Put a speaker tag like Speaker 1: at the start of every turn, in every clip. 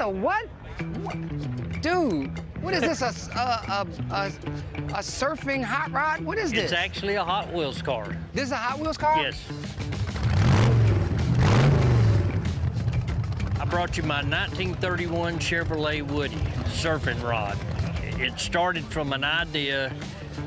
Speaker 1: the what? Dude, what is this, a surfing hot rod? What is this?
Speaker 2: It's actually a Hot Wheels car.
Speaker 1: This is a Hot Wheels car?
Speaker 2: Yes. I brought you my 1931 Chevrolet Woody surfing rod. It started from an idea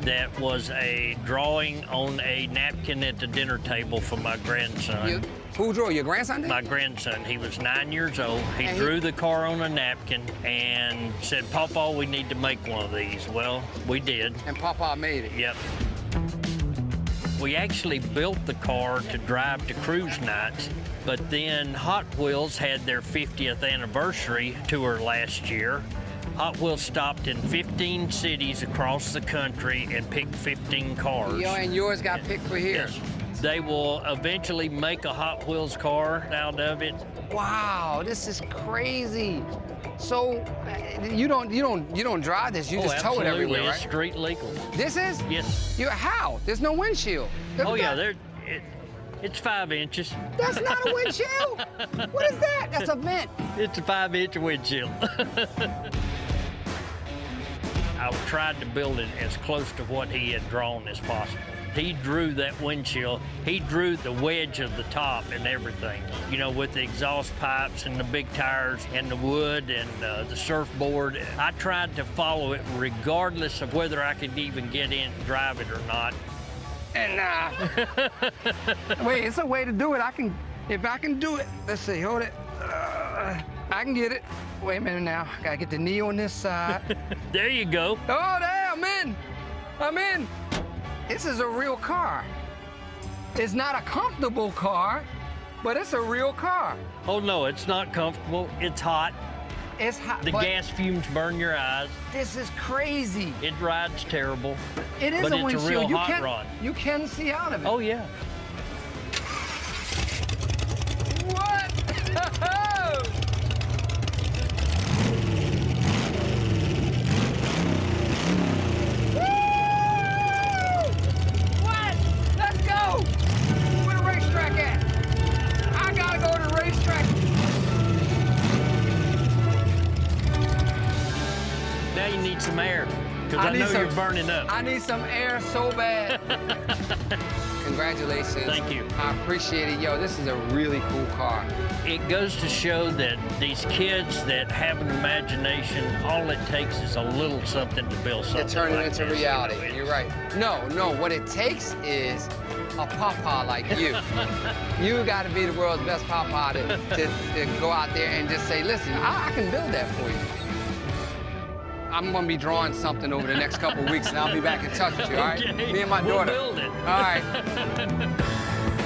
Speaker 2: that was a drawing on a napkin at the dinner table for my grandson.
Speaker 1: Who drew? Your grandson did?
Speaker 2: My grandson. He was 9 years old. He drew the car on a napkin and said, "Papa, we need to make one of these." Well, we did.
Speaker 1: And Papa made it?
Speaker 2: Yep. We actually built the car to drive to cruise nights, but then Hot Wheels had their 50th anniversary tour last year. Hot Wheels stopped in 15 cities across the country and picked 15 cars.
Speaker 1: And yours got picked for here?
Speaker 2: Yes. They will eventually make a Hot Wheels car out of it.
Speaker 1: Wow, this is crazy. So you don't drive this, you just tow it everywhere, right?
Speaker 2: It's street legal.
Speaker 1: This is?
Speaker 2: Yes.
Speaker 1: How? There's no windshield.
Speaker 2: Yeah, it's 5 inches.
Speaker 1: That's not a windshield. What is that? That's a vent.
Speaker 2: It's a 5-inch windshield. I tried to build it as close to what he had drawn as possible. He drew that windshield. He drew the wedge of the top and everything, you know, with the exhaust pipes and the big tires and the wood and the surfboard. I tried to follow it regardless of whether I could even get in and drive it or not.
Speaker 1: And wait, it's a way to do it. If I can do it, let's see, hold it. I can get it. Wait a minute now. Gotta get the knee on this side.
Speaker 2: There you go.
Speaker 1: Oh, there, I'm in. I'm in. This is a real car. It's not a comfortable car, but it's a real car.
Speaker 2: Oh, no, it's not comfortable. It's hot.
Speaker 1: It's hot.
Speaker 2: The gas fumes burn your eyes.
Speaker 1: This is crazy.
Speaker 2: It rides terrible.
Speaker 1: It is a windshield.
Speaker 2: But it's a real hot rod.
Speaker 1: You can see out of it.
Speaker 2: Oh, yeah.
Speaker 1: What?
Speaker 2: Now you need some air, because I know you're burning up.
Speaker 1: I need some air so bad. Congratulations.
Speaker 2: Thank you.
Speaker 1: I appreciate it. Yo, this is a really cool car.
Speaker 2: It goes to show that these kids that have an imagination, all it takes is a little something to build something
Speaker 1: to turn it into
Speaker 2: this,
Speaker 1: reality.
Speaker 2: You know,
Speaker 1: You're right. No, what it takes is a papa like you. You got to be the world's best papa to go out there and just say, listen, I can build that for you. I'm going to be drawing something over the next couple of weeks, and I'll be back in touch with you, all right?
Speaker 2: Okay.
Speaker 1: Me and my daughter.
Speaker 2: We'll build it.
Speaker 1: All right.